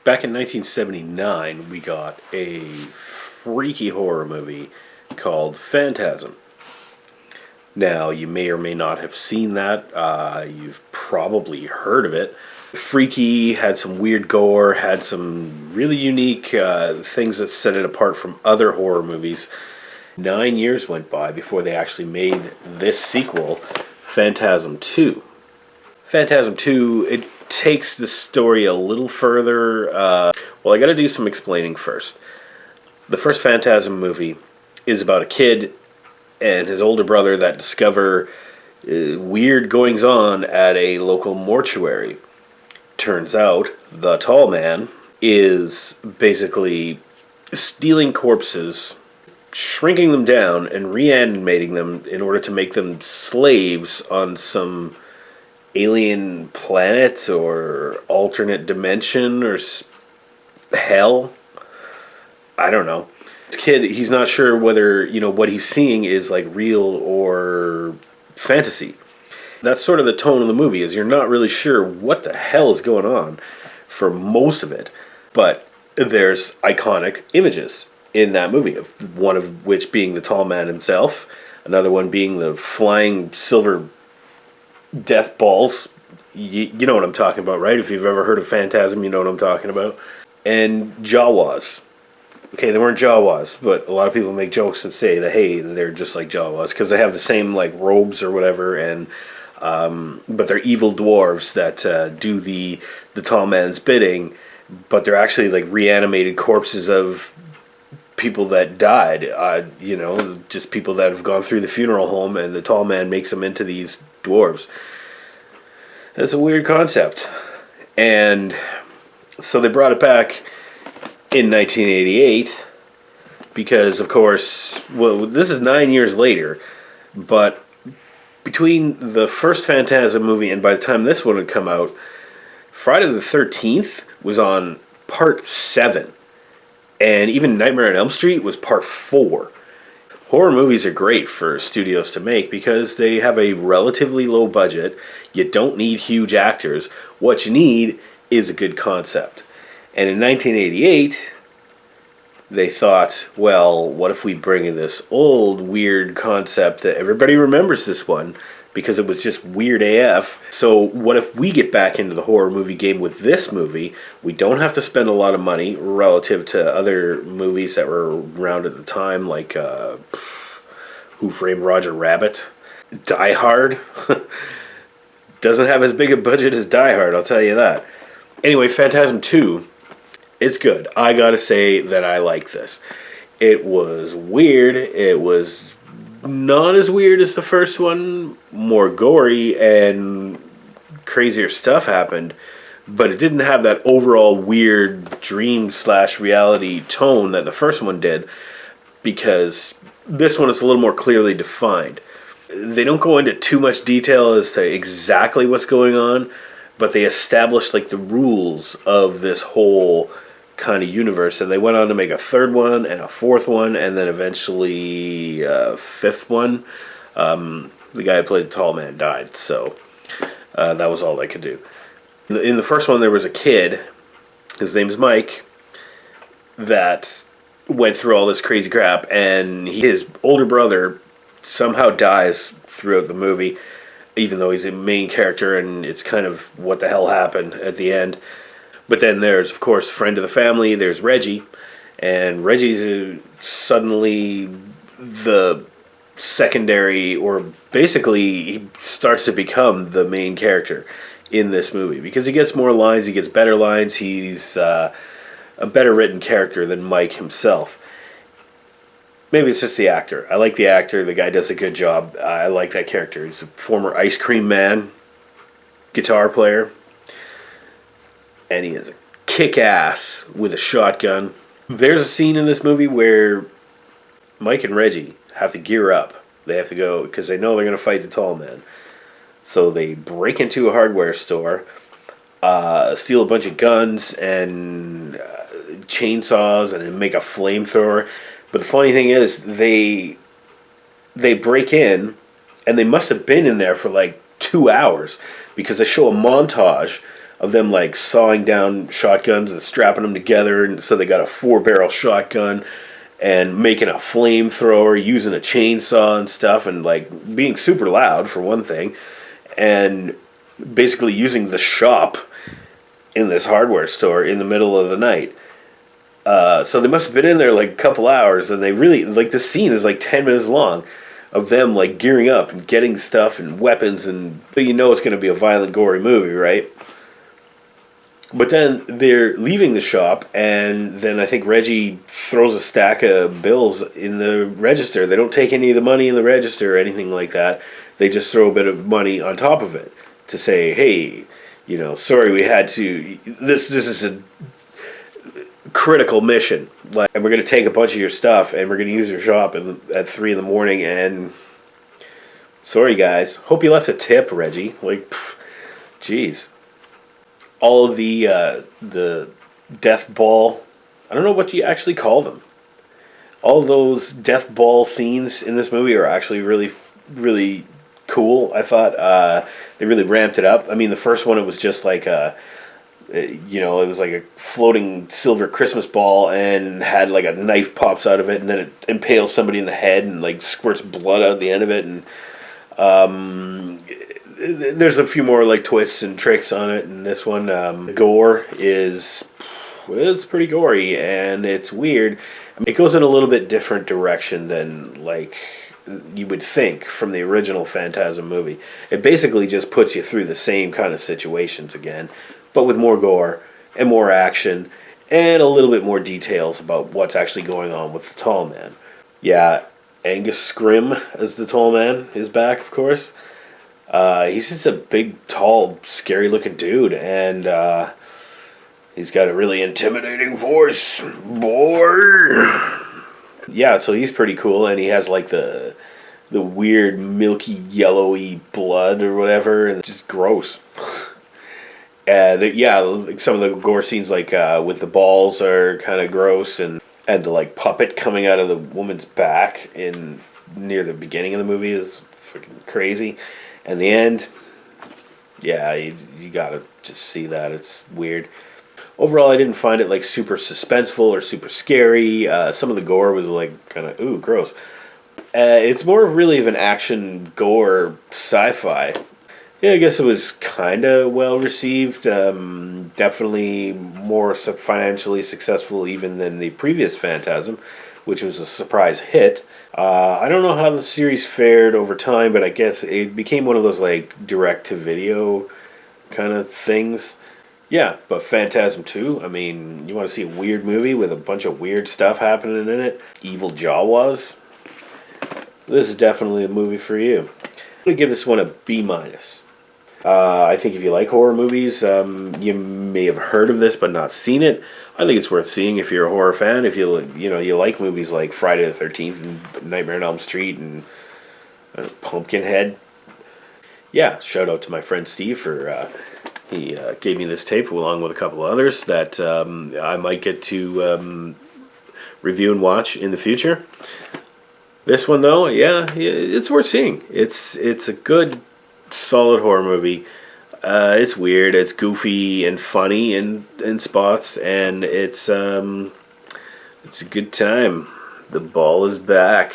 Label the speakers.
Speaker 1: Back in 1979, we got a freaky horror movie called Phantasm. Now, you may or may not have seen that. You've probably heard of it. Freaky, had some weird gore, had some really unique things that set it apart from other horror movies. 9 years went by before they actually made this sequel, Phantasm II. Phantasm II, it takes the story a little further. Well, I gotta do some explaining first. The first Phantasm movie is about a kid and his older brother that discover weird goings-on at a local mortuary. Turns out, the tall man is basically stealing corpses, shrinking them down, and reanimating them in order to make them slaves on some alien planet or alternate dimension or hell. I don't know. This kid, he's not sure whether, what he's seeing is like real or fantasy. That's sort of the tone of the movie, is you're not really sure what the hell is going on for most of it. But there's iconic images in that movie, one of which being the tall man himself, another one being the flying silver death balls. You know what I'm talking about, right? If you've ever heard of Phantasm, you know what I'm talking about. And Jawas. Okay, they weren't Jawas, but a lot of people make jokes and say that, hey, they're just like Jawas, because they have the same, like, robes or whatever, and but they're evil dwarves that do the tall man's bidding, but they're actually, like, reanimated corpses of people that died, just people that have gone through the funeral home, and the tall man makes them into these dwarves. That's a weird concept. And so they brought it back in 1988 because, of course, well, this is 9 years later, but between the first Phantasm movie and by the time this one had come out, Friday the 13th was on part 7. And even Nightmare on Elm Street was part 4. Horror movies are great for studios to make because they have a relatively low budget. You don't need huge actors. What you need is a good concept. And in 1988, they thought, well, what if we bring in this old weird concept that everybody remembers this one because it was just weird AF. So what if we get back into the horror movie game with this movie? We don't have to spend a lot of money relative to other movies that were around at the time, like Who Framed Roger Rabbit? Die Hard? Doesn't have as big a budget as Die Hard, I'll tell you that. Anyway, Phantasm II, it's good. I gotta say that I like this. It was weird. It was not as weird as the first one. More gory and crazier stuff happened. But it didn't have that overall weird dream/reality tone that the first one did. Because this one is a little more clearly defined. They don't go into too much detail as to exactly what's going on. But they established like the rules of this whole kind of universe, and they went on to make a third one and a fourth one, and then eventually a fifth one. The guy who played the tall man died, so that was all they could do. In the first one, there was a kid, his name's Mike, that went through all this crazy crap, and his older brother somehow dies throughout the movie, even though he's a main character, and it's kind of what the hell happened at the end. But then there's, of course, friend of the family, there's Reggie, and Reggie's suddenly the secondary, or basically he starts to become the main character in this movie, because he gets more lines, he gets better lines, he's a better written character than Mike himself. Maybe it's just the actor. I like the actor. The guy does a good job. I like that character. He's a former ice cream man, guitar player, and he is a kick-ass with a shotgun. There's a scene in this movie where Mike and Reggie have to gear up. They have to go, because they know they're going to fight the tall man. So they break into a hardware store, steal a bunch of guns and chainsaws, and then make a flamethrower. But the funny thing is, they break in, and they must have been in there for like 2 hours, because they show a montage of them like sawing down shotguns and strapping them together, and so they got a 4-barrel shotgun and making a flamethrower, using a chainsaw and stuff, and like being super loud for one thing, and basically using the shop in this hardware store in the middle of the night. So they must have been in there like a couple hours, and they really, like, the scene is like 10 minutes long of them like gearing up and getting stuff and weapons, and you know it's going to be a violent, gory movie, right? But then they're leaving the shop, and then I think Reggie throws a stack of bills in the register. They don't take any of the money in the register or anything like that. They just throw a bit of money on top of it to say, hey, you know, sorry we had to, this is a critical mission. Like, and we're going to take a bunch of your stuff, and we're going to use your shop at 3 in the morning, and sorry guys. Hope you left a tip, Reggie. Like, jeez. All of the death ball, I don't know what you actually call them. All those death ball scenes in this movie are actually really, really cool. I thought they really ramped it up. I mean, the first one, it was just like it was like a floating silver Christmas ball, and had like a knife pops out of it, and then it impales somebody in the head and like squirts blood out the end of it, and there's a few more like twists and tricks on it. And this one, gore it's pretty gory, and it's weird. I mean, it goes in a little bit different direction than like you would think from the original Phantasm movie. It basically just puts you through the same kind of situations again, but with more gore and more action and a little bit more details about what's actually going on with the tall man. Yeah, Angus Scrim as the tall man is back, of course. He's just a big, tall, scary-looking dude, and he's got a really intimidating voice, boy. Yeah, so he's pretty cool, and he has like the weird, milky, yellowy blood or whatever, and it's just gross. Like some of the gore scenes, like with the balls, are kind of gross, and the like puppet coming out of the woman's back in near the beginning of the movie is freaking crazy. And the end, yeah, you gotta just see that. It's weird. Overall, I didn't find it like super suspenseful or super scary. Some of the gore was like kind of, ooh, gross. It's more really of an action gore sci-fi. Yeah, I guess it was kind of well received. Definitely more financially successful even than the previous Phantasm, which was a surprise hit. I don't know how the series fared over time, but I guess it became one of those like direct-to-video kind of things. Yeah, but Phantasm II, I mean, you want to see a weird movie with a bunch of weird stuff happening in it? Evil Jawas? This is definitely a movie for you. I'm going to give this one a B-. I think if you like horror movies, you may have heard of this but not seen it. I think it's worth seeing if you're a horror fan. If you like movies like Friday the 13th and Nightmare on Elm Street and Pumpkinhead. Yeah, shout out to my friend Steve for he gave me this tape along with a couple others that I might get to review and watch in the future. This one though, yeah, it's worth seeing. It's a good, solid horror movie. It's weird, it's goofy and funny in spots, and it's a good time. The ball is back.